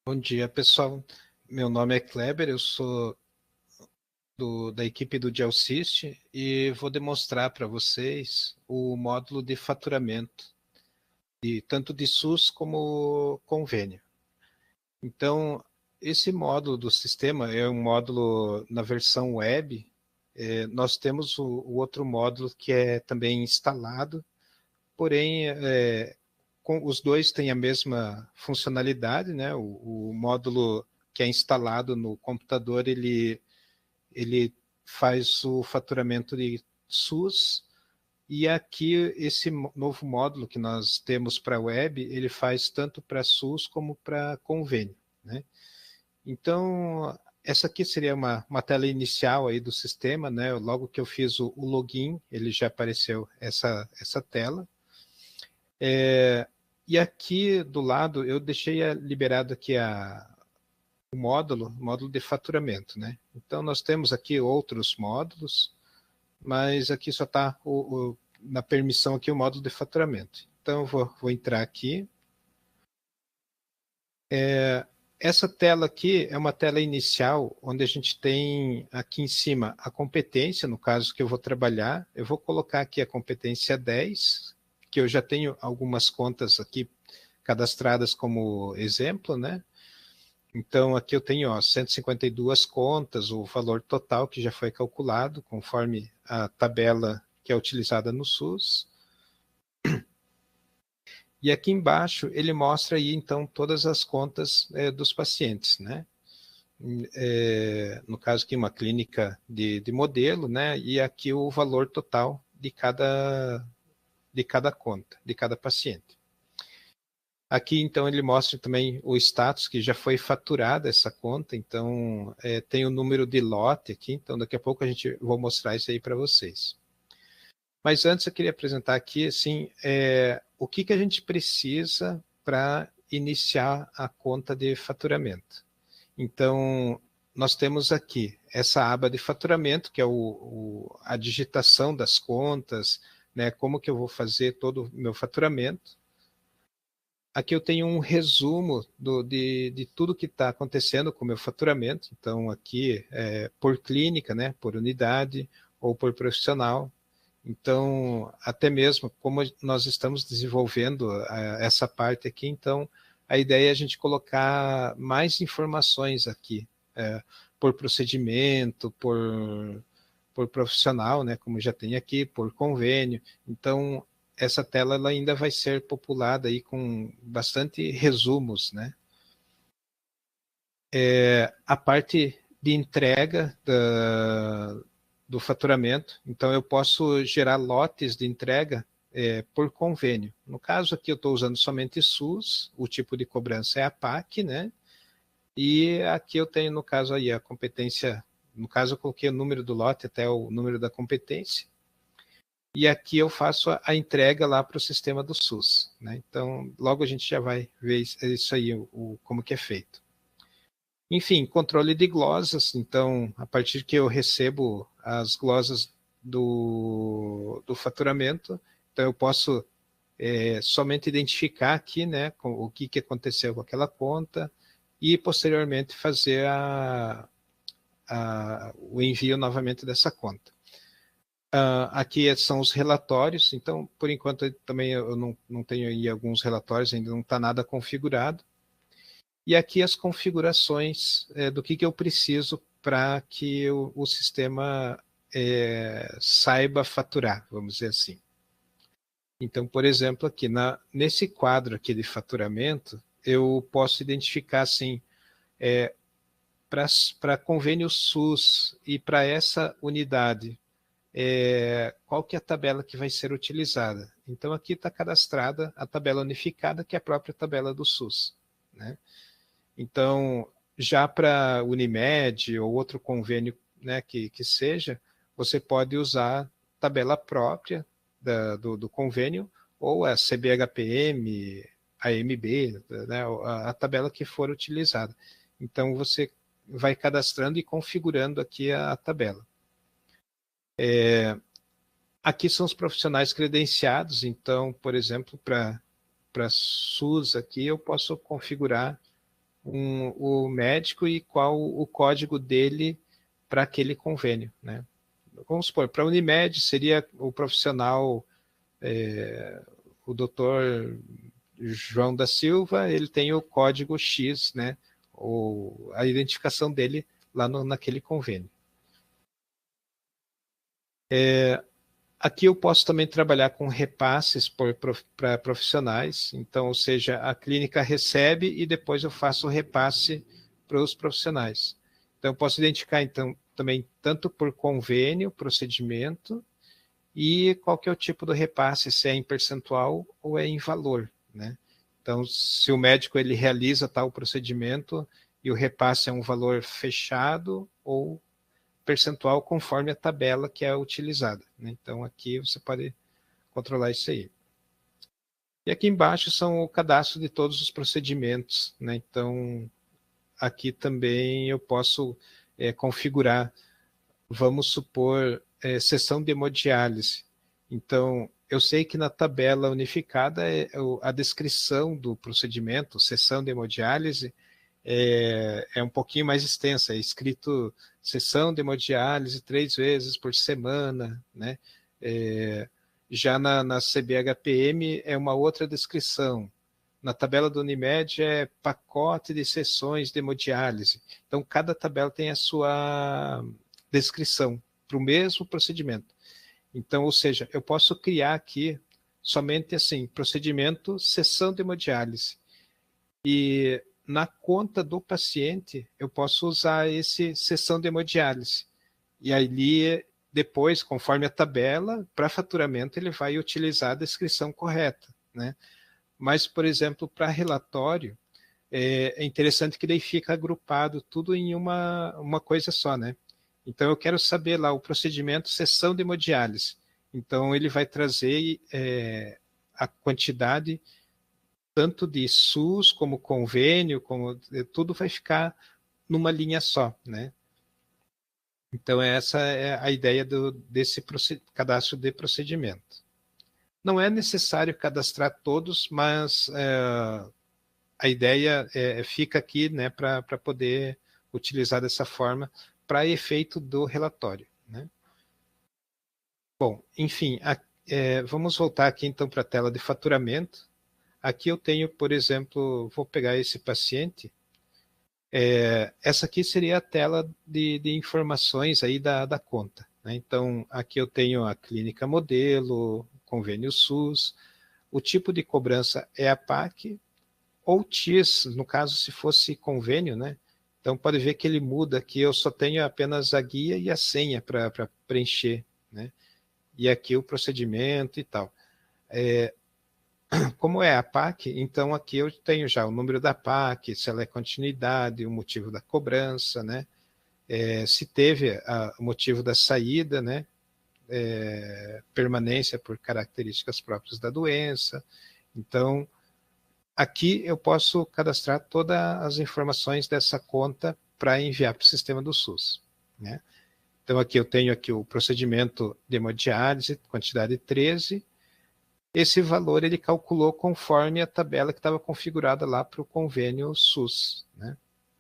Bom dia, pessoal. Meu nome é Kleber, eu sou da equipe do Geosys e vou demonstrar para vocês o módulo de faturamento, tanto de SUS como convênio. Então, esse módulo do sistema é um módulo na versão web. Nós temos o outro módulo que é também instalado, porém, os dois têm a mesma funcionalidade, né? O módulo que é instalado no computador, ele faz o faturamento de SUS, e aqui esse novo módulo que nós temos para a web, ele faz tanto para SUS como para convênio, né? Então, essa aqui seria uma tela inicial aí do sistema, né? Logo que eu fiz o login, ele já apareceu essa tela. E aqui do lado eu deixei liberado aqui o módulo de faturamento, né? Então nós temos aqui outros módulos, mas aqui só está na permissão aqui o módulo de faturamento. Então eu vou entrar aqui. Essa tela aqui é uma tela inicial, onde a gente tem aqui em cima a competência, no caso que eu vou trabalhar. Eu vou colocar aqui a competência 10, que eu já tenho algumas contas aqui cadastradas como exemplo, né? Então, aqui eu tenho 152 contas, o valor total que já foi calculado, conforme a tabela que é utilizada no SUS. E aqui embaixo ele mostra aí, então, todas as contas dos pacientes, né? No caso aqui, uma clínica de modelo, né? E aqui o valor total de cada conta, de cada paciente. Aqui, então, ele mostra também o status que já foi faturada essa conta, então tem o número de lote aqui, então daqui a pouco vou mostrar isso aí para vocês. Mas antes eu queria apresentar aqui, assim, o que a gente precisa para iniciar a conta de faturamento. Então, nós temos aqui essa aba de faturamento, que é a digitação das contas, né, como que eu vou fazer todo o meu faturamento. Aqui eu tenho um resumo de tudo que está acontecendo com o meu faturamento. Então, aqui por clínica, né, por unidade ou por profissional. Então, até mesmo como nós estamos desenvolvendo essa parte aqui, então a ideia é a gente colocar mais informações aqui, por procedimento, por profissional, né, como já tem aqui, por convênio. Então, essa tela ela ainda vai ser populada aí com bastante resumos, né? A parte de entrega do faturamento, então eu posso gerar lotes de entrega por convênio. No caso aqui eu estou usando somente SUS, o tipo de cobrança é a PAC, né? E aqui eu tenho, no caso aí, a competência, no caso eu coloquei o número do lote até o número da competência, e aqui eu faço a entrega lá para o sistema do SUS, né? Então, logo a gente já vai ver isso aí, como que é feito. Enfim, controle de glosas. Então, a partir que eu recebo as glosas do faturamento, então eu posso somente identificar aqui, né, o que aconteceu com aquela conta e posteriormente fazer o envio novamente dessa conta. Aqui são os relatórios, então, por enquanto, também eu não tenho aí alguns relatórios, ainda não está nada configurado. E aqui as configurações do que eu preciso para que o sistema saiba faturar, vamos dizer assim. Então, por exemplo, aqui nesse quadro aqui de faturamento, eu posso identificar assim, para convênio SUS e para essa unidade, qual que é a tabela que vai ser utilizada. Então, aqui está cadastrada a tabela unificada, que é a própria tabela do SUS, né? Então, já para Unimed ou outro convênio, né, que seja, você pode usar tabela própria do convênio ou a CBHPM, a AMB, né, a tabela que for utilizada. Então, você vai cadastrando e configurando aqui a tabela. Aqui são os profissionais credenciados, então, por exemplo, para SUS aqui eu posso configurar o médico e qual o código dele para aquele convênio, né? Vamos supor, para a Unimed seria o profissional, o doutor João da Silva, ele tem o código X, né? Ou a identificação dele lá naquele convênio. Aqui eu posso também trabalhar com repasses para profissionais, então, ou seja, a clínica recebe e depois eu faço o repasse para os profissionais. Então, eu posso identificar, então, também tanto por convênio, procedimento, e qual que é o tipo do repasse, se é em percentual ou é em valor, né? Então, se o médico ele realiza tal procedimento e o repasse é um valor fechado ou percentual conforme a tabela que é utilizada, né? Então, aqui você pode controlar isso aí. E aqui embaixo são o cadastro de todos os procedimentos, né? Então, aqui também eu posso configurar, vamos supor, sessão de hemodiálise. Então, eu sei que na tabela unificada a descrição do procedimento, sessão de hemodiálise, é um pouquinho mais extensa, é escrito sessão de hemodiálise 3 vezes por semana, né? Já na CBHPM é uma outra descrição. Na tabela do Unimed é pacote de sessões de hemodiálise. Então, cada tabela tem a sua descrição para o mesmo procedimento. Então, ou seja, eu posso criar aqui somente assim, procedimento, sessão de hemodiálise. E na conta do paciente, eu posso usar esse sessão de hemodiálise. E ali, depois, conforme a tabela, para faturamento, ele vai utilizar a descrição correta, né? Mas, por exemplo, para relatório, é interessante que daí fica agrupado tudo em uma coisa só, né? Então, eu quero saber lá o procedimento sessão de hemodiálise. Então, ele vai trazer a quantidade tanto de SUS como convênio, como tudo vai ficar numa linha só, né? Então, essa é a ideia desse cadastro de procedimento. Não é necessário cadastrar todos, mas a ideia fica aqui, né, para poder utilizar dessa forma para efeito do relatório, né? Bom, enfim, vamos voltar aqui então para a tela de faturamento. Aqui eu tenho, por exemplo, vou pegar esse paciente. Essa aqui seria a tela de informações aí da conta, né? Então, aqui eu tenho a clínica modelo, convênio SUS, o tipo de cobrança é a PAC ou TIS, no caso, se fosse convênio, né? Então, pode ver que ele muda aqui, eu só tenho apenas a guia e a senha para preencher, né? E aqui o procedimento e tal. Como é a PAC, então aqui eu tenho já o número da PAC, se ela é continuidade, o motivo da cobrança, né? Se teve o motivo da saída, né? Permanência por características próprias da doença. Então, aqui eu posso cadastrar todas as informações dessa conta para enviar para o sistema do SUS, né? Então, aqui eu tenho aqui o procedimento de hemodiálise, quantidade 13. Esse valor ele calculou conforme a tabela que estava configurada lá para o convênio SUS, né?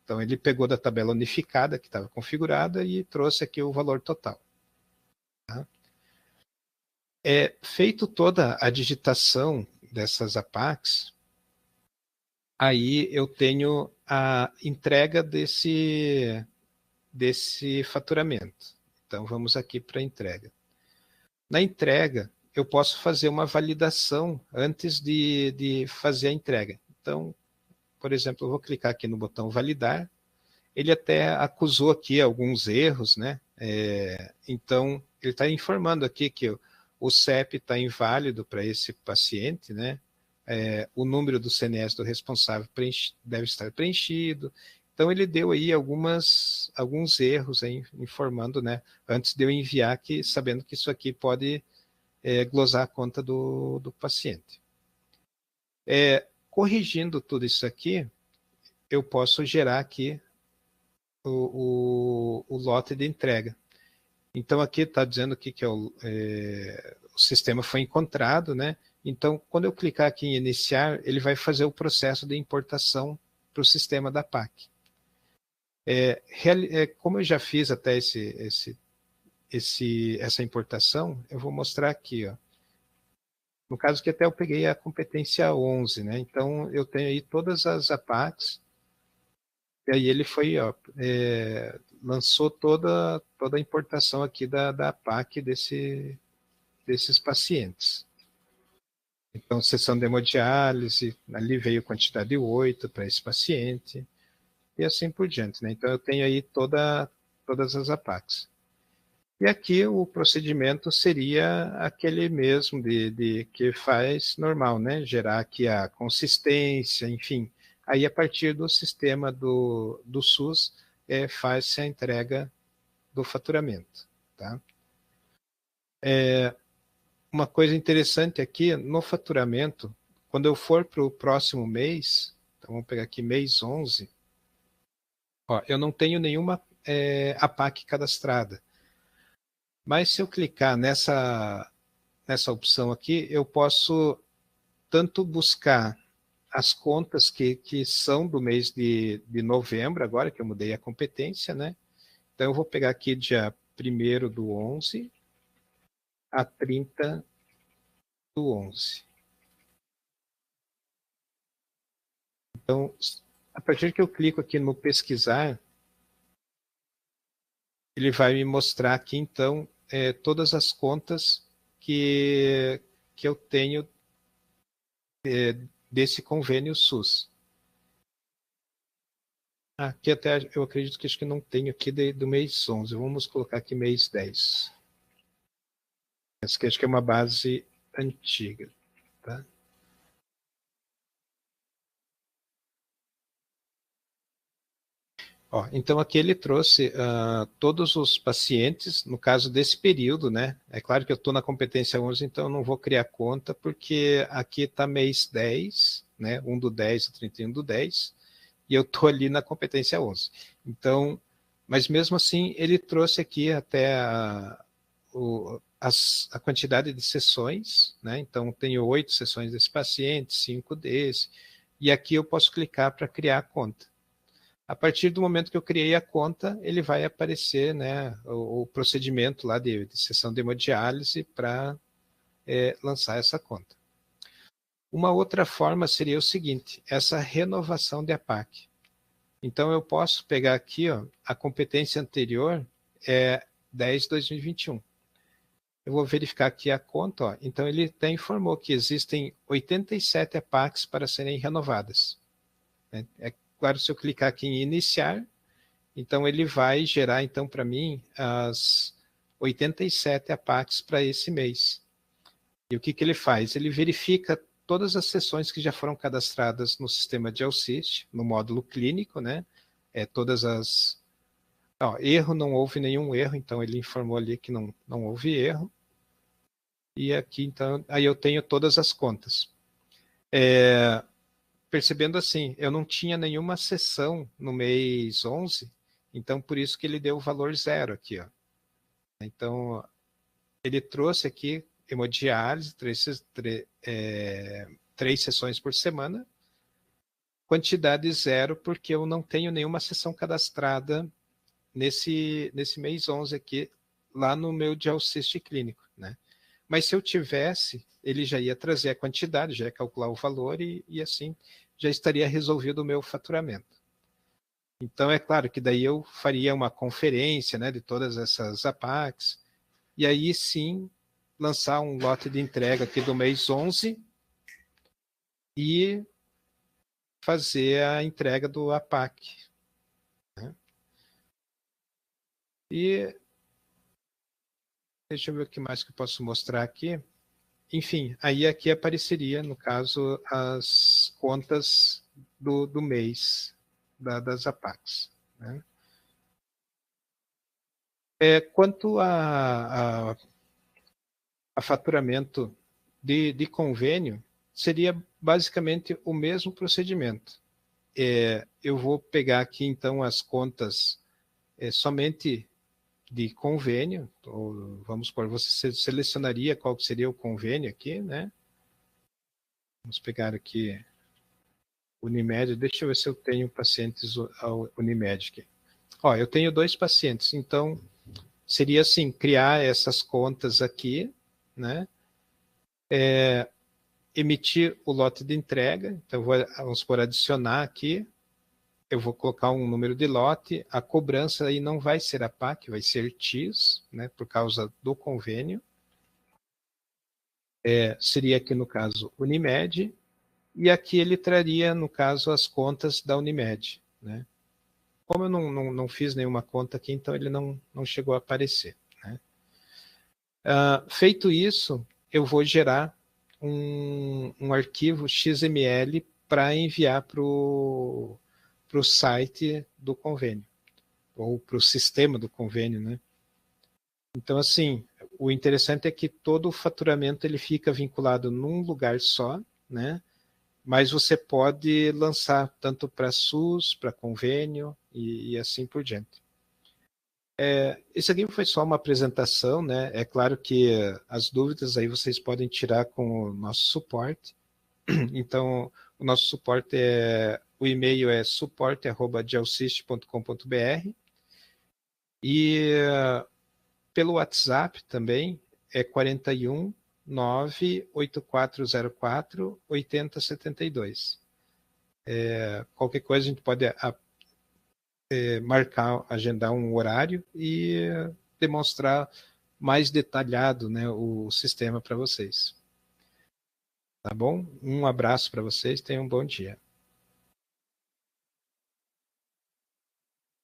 Então, ele pegou da tabela unificada que estava configurada e trouxe aqui o valor total. Tá? Feito toda a digitação dessas APACs, aí eu tenho a entrega desse faturamento. Então, vamos aqui para a entrega. Na entrega, eu posso fazer uma validação antes de fazer a entrega. Então, por exemplo, eu vou clicar aqui no botão validar. Ele até acusou aqui alguns erros, né? Então, ele está informando aqui que o CEP está inválido para esse paciente, né? O número do CNS do responsável deve estar preenchido. Então, ele deu aí alguns erros aí, informando, né? Antes de eu enviar, sabendo que isso aqui pode glosar a conta do paciente. Corrigindo tudo isso aqui, eu posso gerar aqui o lote de entrega. Então, aqui está dizendo que o sistema foi encontrado, né? Então, quando eu clicar aqui em iniciar, ele vai fazer o processo de importação o sistema da PAC. Como eu já fiz até essa importação, eu vou mostrar aqui, ó. No caso que até eu peguei a competência 11, né? Então, eu tenho aí todas as APACs, e aí ele foi, ó, lançou toda a importação aqui da APAC desses pacientes. Então, sessão de hemodiálise, ali veio quantidade 8 para esse paciente, e assim por diante, né? Então, eu tenho aí todas as APACs. E aqui o procedimento seria aquele mesmo de que faz normal, né? Gerar aqui a consistência, enfim. Aí, a partir do sistema do SUS, faz-se a entrega do faturamento, tá? Uma coisa interessante aqui, no faturamento, quando eu for para o próximo mês, então vamos pegar aqui mês 11, ó, eu não tenho nenhuma APAC cadastrada. Mas se eu clicar nessa opção aqui, eu posso tanto buscar as contas que são do mês de novembro, agora que eu mudei a competência, né? Então eu vou pegar aqui dia 1º do 11 a 30/11. Então, a partir que eu clico aqui no pesquisar, ele vai me mostrar aqui, então, todas as contas que eu tenho desse convênio SUS. Aqui até eu acredito que acho que não tenho aqui do mês 11. Vamos colocar aqui mês 10. Essa aqui acho que é uma base antiga, tá? Ó, então aqui ele trouxe todos os pacientes, no caso desse período, né? É claro que eu estou na competência 11, então eu não vou criar conta, porque aqui está mês 10, né? 1/10 a 31/10, e eu estou ali na competência 11. Então, mas mesmo assim, ele trouxe aqui até a quantidade de sessões, né? Então, tenho 8 sessões desse paciente, 5 desse, e aqui eu posso clicar para criar a conta. A partir do momento que eu criei a conta, ele vai aparecer, né, o procedimento lá de sessão de hemodiálise para lançar essa conta. Uma outra forma seria o seguinte, essa renovação de APAC. Então, eu posso pegar aqui, ó, a competência anterior é 10/2021. Eu vou verificar aqui a conta, ó. Então ele até informou que existem 87 APACs para serem renovadas. É claro, se eu clicar aqui em iniciar, então ele vai gerar então para mim as 87 APACs para esse mês. E o que ele faz? Ele verifica todas as sessões que já foram cadastradas no sistema de Alcist, no módulo clínico, né? Todas as... erro, não houve nenhum erro, então ele informou ali que não houve erro. E aqui, então, aí eu tenho todas as contas. Percebendo assim, eu não tinha nenhuma sessão no mês 11, então por isso que ele deu o valor 0 aqui, ó. Então, ele trouxe aqui hemodiálise, 3 sessões por semana, quantidade 0, porque eu não tenho nenhuma sessão cadastrada nesse mês 11 aqui, lá no meu Dialcist clínico, né? Mas se eu tivesse, ele já ia trazer a quantidade, já ia calcular o valor e assim já estaria resolvido o meu faturamento. Então, é claro que daí eu faria uma conferência, né, de todas essas APACs, e aí sim lançar um lote de entrega aqui do mês 11 e fazer a entrega do APAC, né? E deixa eu ver o que mais que eu posso mostrar aqui. Enfim, aí aqui apareceria, no caso, as contas do mês das APACs, né? Quanto a faturamento de convênio, seria basicamente o mesmo procedimento. Eu vou pegar aqui, então, as contas somente de convênio, ou, vamos supor, você selecionaria qual seria o convênio aqui, né? Vamos pegar aqui Unimed, deixa eu ver se eu tenho pacientes ao Unimed aqui. Ó, eu tenho 2 pacientes, então seria assim, criar essas contas aqui, né? Emitir o lote de entrega, então vamos supor, adicionar aqui, eu vou colocar um número de lote, a cobrança aí não vai ser a PAC, vai ser TIS, né, por causa do convênio. Seria aqui no caso Unimed, e aqui ele traria, no caso, as contas da Unimed, né? Como eu não fiz nenhuma conta aqui, então ele não chegou a aparecer, né? Feito isso, eu vou gerar um arquivo XML para enviar para o site do convênio, ou para o sistema do convênio, né? Então, assim, o interessante é que todo o faturamento ele fica vinculado num lugar só, né? Mas você pode lançar tanto para SUS, para convênio e assim por diante. Esse aqui foi só uma apresentação, né? É claro que as dúvidas aí vocês podem tirar com o nosso suporte. Então, o nosso suporte o e-mail é suporte@geosys.com.br e pelo WhatsApp também é 41 98404 8072. Qualquer coisa a gente pode marcar, agendar um horário e demonstrar mais detalhado, né, o sistema para vocês. Tá bom? Um abraço para vocês, tenham um bom dia.